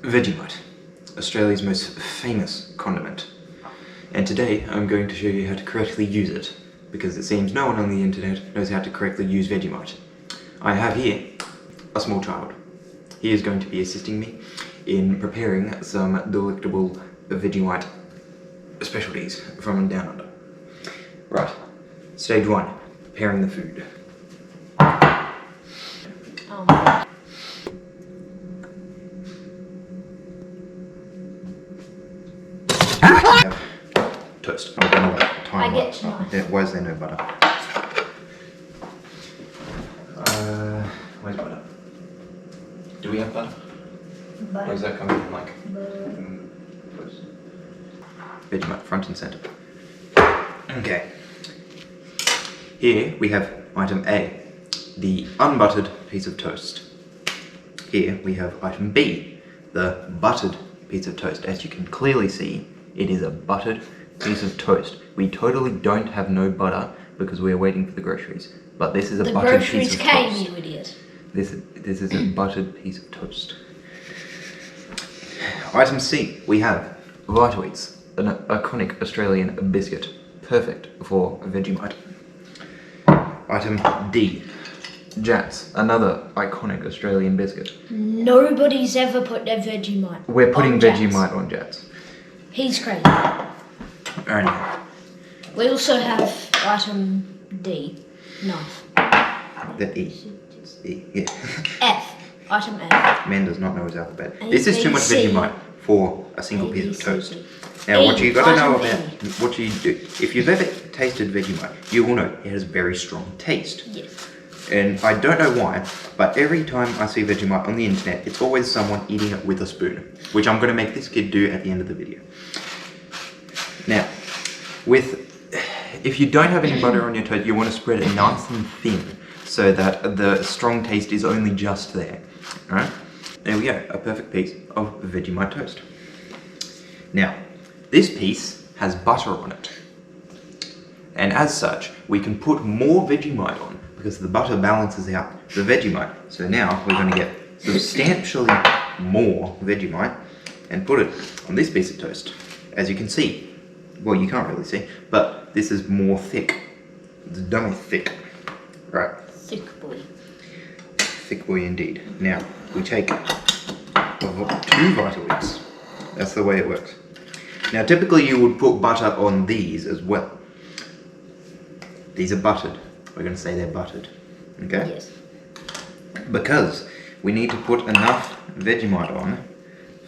Vegemite, Australia's most famous condiment. And today I'm going to show you how to correctly use it, because it seems no one on the internet knows how to correctly use Vegemite. I have here a small child. He is going to be assisting me in preparing some delectable Vegemite specialties from down under. Right, stage 1, preparing the food. Toast. I don't know what time. I get to know. Why is there no butter? Where's butter? Do we have butter? Or is that coming from like toast? Vegemite front and center. Okay. Here we have item A, the unbuttered piece of toast. Here we have item B, the buttered piece of toast. As you can clearly see, it is a buttered piece of toast. We totally don't have no butter because we are waiting for the groceries. But this is a buttered piece of toast. The groceries came, you idiot. This is a buttered piece of toast. Item C, we have Vegemite, an iconic Australian biscuit, perfect for Vegemite. Item D, Jats, another iconic Australian biscuit. Nobody's ever put their Vegemite. We're putting on Jats. Vegemite on Jats. He's crazy. Alrighty. We also have item D, knife. The E. E, yeah. F, item F. Man does not know his alphabet. A, This is too B, much C. Vegemite for a single A, piece B, of C, toast. D. Now, E, what you got to know item about what you do, if you've ever tasted Vegemite, you will know it has very strong taste. Yes. And I don't know why, but every time I see Vegemite on the internet, it's always someone eating it with a spoon, which I'm going to make this kid do at the end of the video. Now, if you don't have any butter on your toast, you want to spread it nice and thin so that the strong taste is only just there. Alright? There we go, a perfect piece of Vegemite toast. Now, this piece has butter on it. And as such, we can put more Vegemite on because the butter balances out the Vegemite. So now we're going to get substantially more Vegemite and put it on this piece of toast. As you can see, well, you can't really see, but this is more thick. It's dummy thick. Right. Thick boy. Thick boy indeed. Now, we take 2 Vitalix. That's the way it works. Now, typically you would put butter on these as well. These are buttered. We're going to say they're buttered. Okay? Yes. Because we need to put enough Vegemite on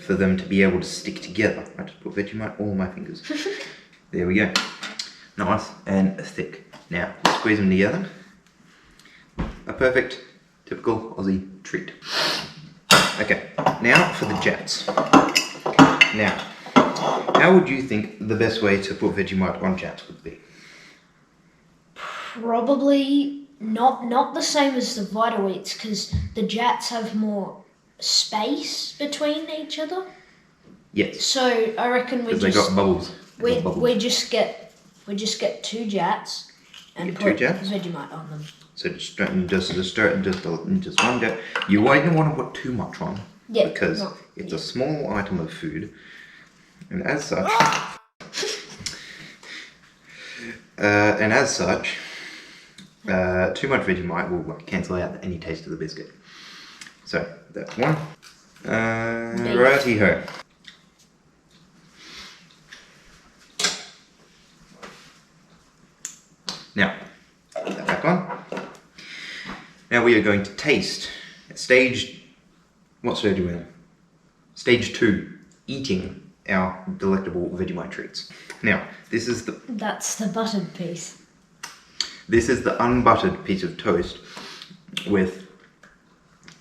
for them to be able to stick together. I just put Vegemite all on my fingers. There we go. Nice and thick. Now, squeeze them together. A perfect, typical Aussie treat. Okay, now for the Jats. Now, how would you think the best way to put Vegemite on Jats would be? Probably not the same as the Vitalix, because the Jats have more space between each other. Yes. So I reckon we Because they got bubbles. we just get 2 Jats and put Vegemite on them. So just one Jet. You won't want to put too much on. Yeah. Because it's a small item of food, and as such, too much Vegemite will cancel out any taste of the biscuit. So that's one. Righty-ho. Now, put that back on. Now we are going to taste what stage are we in? Stage 2, eating our delectable Vegemite treats. Now, That's the buttered piece. This is the unbuttered piece of toast with,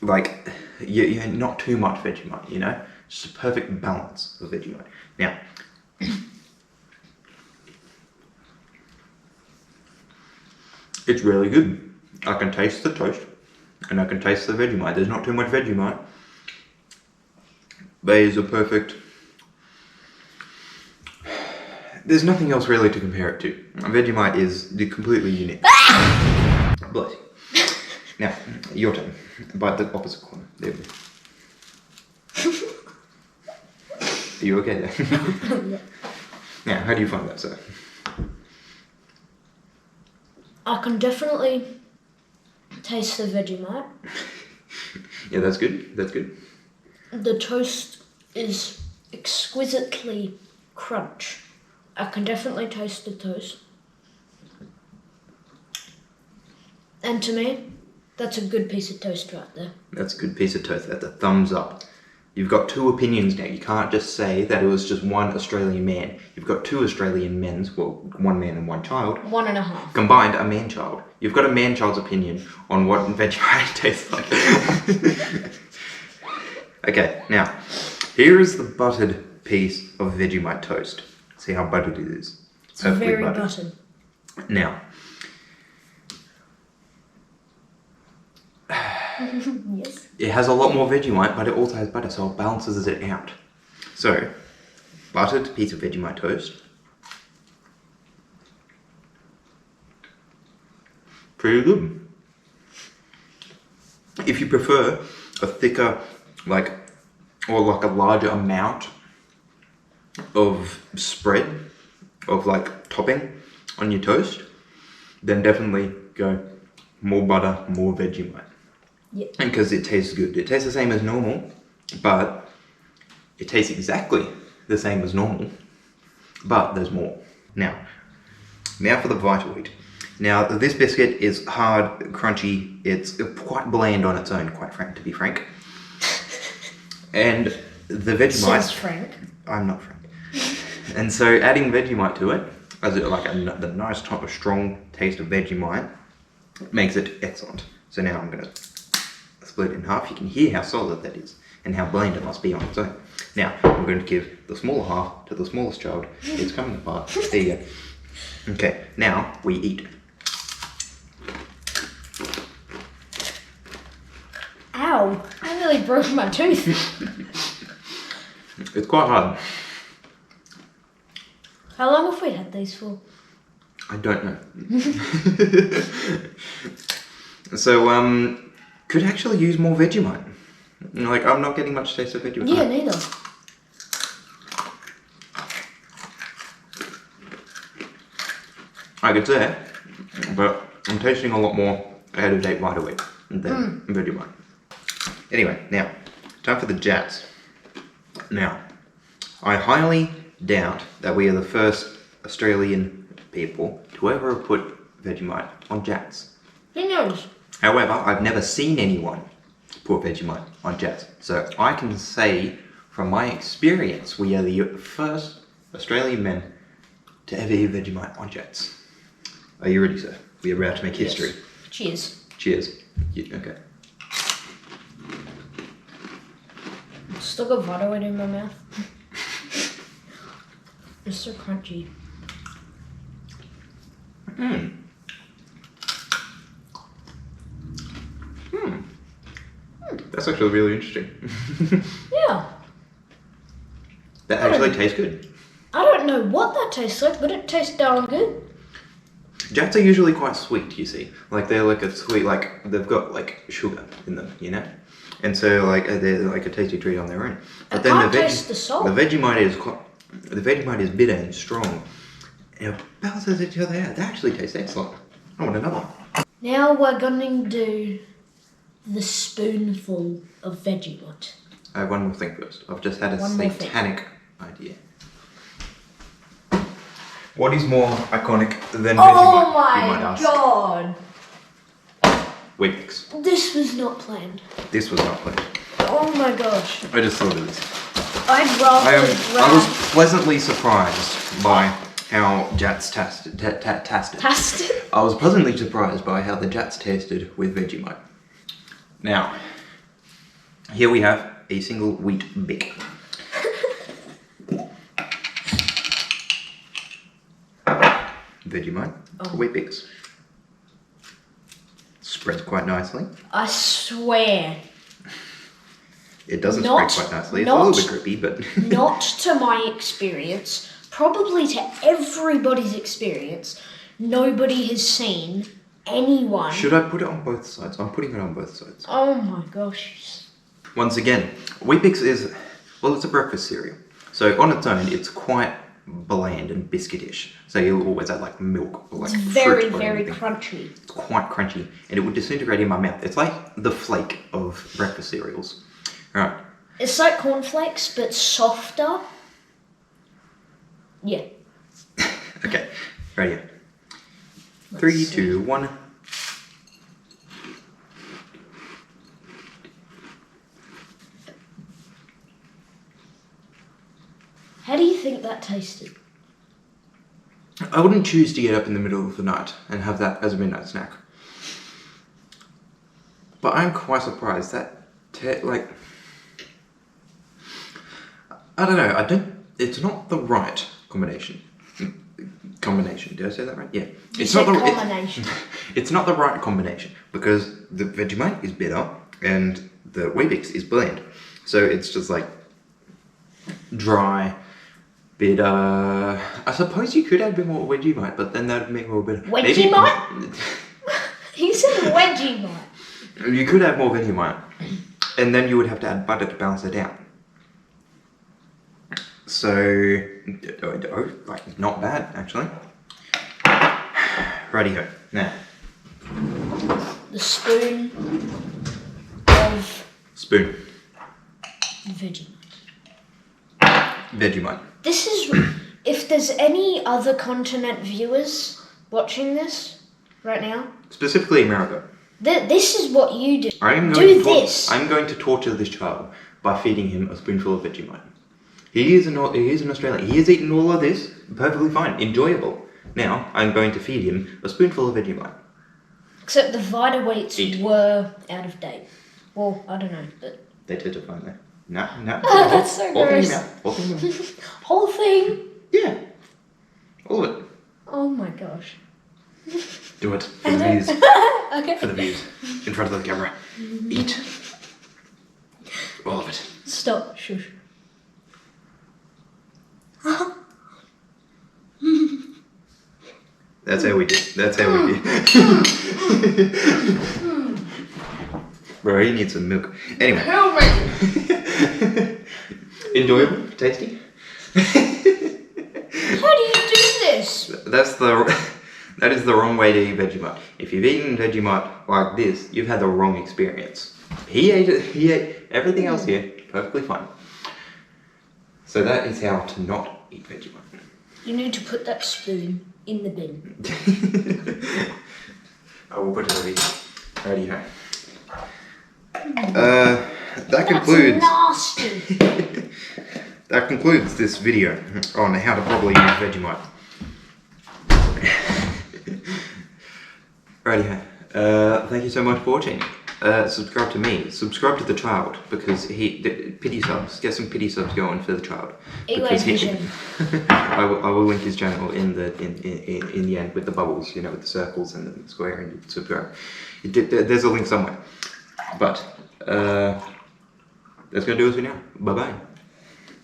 like, not too much Vegemite, you know? Just a perfect balance of Vegemite. Now, it's really good. I can taste the toast and I can taste the Vegemite. There's not too much Vegemite, but it is a perfect. There's nothing else really to compare it to. Vegemite is completely unique. Bless you. Now, your turn. Bite the opposite corner. There we go. Are you okay there? Yeah. Now, how do you find that, sir? I can definitely taste the Vegemite. Yeah, that's good. That's good. The toast is exquisitely crunch. I can definitely taste the toast. And to me, that's a good piece of toast right there. That's a good piece of toast. That's a thumbs up. You've got two opinions now. You can't just say that it was just one Australian man. You've got two Australian men's, well, one man and one child. 1.5. Combined, a man-child. You've got a man-child's opinion on what Vegemite tastes like. Okay, now, here is the buttered piece of Vegemite toast. See how buttered it is. It's very buttered. Now, Yes. it has a lot more Vegemite, but it also has butter, so it balances it out. So, buttered piece of Vegemite toast. Pretty good. If you prefer a thicker, or a larger amount of spread, of topping on your toast, then definitely go more butter, more Vegemite. Yeah. And because it tastes good. It tastes the same as normal, but it tastes exactly the same as normal, but there's more. Now for the Vital. Now, this biscuit is hard, crunchy, it's quite bland on its own, to be frank. And the Vegemite... Says Frank. I'm not Frank. And so adding Vegemite to it, as the nice type of strong taste of Vegemite, makes it excellent. So now I'm going to split it in half. You can hear how solid that is and how bland it must be on its own. Now, we're going to give the smaller half to the smallest child. It's coming apart. There you go. Okay, now we eat. Ow! I nearly broke my tooth. It's quite hard. How long have we had these for? I don't know. So, could actually use more Vegemite. I'm not getting much taste of Vegemite. Yeah, neither. I could say, but I'm tasting a lot more out-of-date Vital than Vegemite. Anyway, now, time for the Jats. Now, I highly doubt that we are the first Australian people to ever put Vegemite on Jats. Who knows? However, I've never seen anyone put Vegemite on Jats. So I can say, from my experience, we are the first Australian men to ever eat Vegemite on Jats. Are you ready, sir? We are about to make history. Yes. Cheers. Cheers. Okay. Still got Vital in my mouth. It's so crunchy. That's actually really interesting. Yeah. That actually tastes good. I don't know what that tastes like, but it tastes darn good. Jats are usually quite sweet, you see. They're a sweet, they've got sugar in them, you know? And so they're a tasty treat on their own. But I then can't taste the salt. The Vegemite is bitter and strong. And it balances each other out. They actually taste excellent. I want another. Now we're going to do the spoonful of Vegemite. I have one more thing first. I've just had a One more thing. satanic idea. What is more iconic than Oh Vegemite, you might my ask? god! Weet-Bix. This was not planned. This was not planned. Oh my gosh. I just thought of this. I'd rather I was pleasantly surprised by how Jats tasted. tasted. I was pleasantly surprised by how the Jats tasted with Vegemite. Now, here we have a single Weet-Bix. Vegemite, Weet-Bix. Spreads quite nicely. I swear. It doesn't Not- spread quite nicely. It's a not- little bit grippy, but... Not to my experience, probably to everybody's experience, nobody has seen anyone. Should I put it on both sides? I'm putting it on both sides. Oh my gosh. Once again, Weet-Bix is, well, it's a breakfast cereal. So So on its own, it's quite bland and biscuitish. So you'll always add like milk or like It's very, fruit or very anything. crunchy. It's quite crunchy, and it would disintegrate in my mouth. It's like the flake of breakfast cereals. Right. It's like cornflakes, but softer. Yeah. Okay. Ready? 3, 2, 1. How do you think that tasted? I wouldn't choose to get up in the middle of the night and have that as a midnight snack. But I'm quite surprised that, like, I don't know. It's not the right combination. Combination. Did I say that right? Yeah. It's not the combination. It's not the right combination because the Vegemite is bitter and the Weetabix is bland. So it's just like dry, bitter. I suppose you could add a bit more Vegemite, but then that would make it more bitter. Vegemite? You said Vegemite. You could add more Vegemite, and then you would have to add butter to balance it out. So, like, not bad, actually. Righty-ho. Now. The spoon of Spoon. Vegemite. This is, if there's any other continent viewers watching this right now, Specifically America. This is what you do. I'm going to torture this child by feeding him a spoonful of Vegemite. He is an Australian. He has eaten all of this perfectly fine, enjoyable. Now I'm going to feed him a spoonful of Vegemite. Except the Vita-Wheats were out of date. Well, I don't know, but They taste it fine there. No. Oh, that's so gross. Whole thing in your mouth. Whole thing? Yeah. All of it. Oh my gosh. Do it for the views. Okay. For the views. In front of the camera. Eat. All of it. Stop. Shush. That's how we do. That's how we do. Bro, he needs some milk. Anyway. Help me. Enjoyable? Tasty? How do you do this? That is the wrong way to eat Vegemite. If you've eaten Vegemite like this, you've had the wrong experience. He ate everything else here perfectly fine. So that is how to not eat Vegemite. You need to put that spoon in the bin. I will put it over here. Righty-ho. That concludes. That's nasty. That concludes this video on how to properly use Vegemite. Righty-ho. Thank you so much for watching. Subscribe to me. Subscribe to the child because pity subs. Get some pity subs going for the child. I will link his channel in the end with the bubbles, with the circles and the square, and you subscribe. There's a link somewhere. But that's gonna do it for now. Bye bye.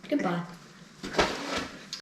Goodbye.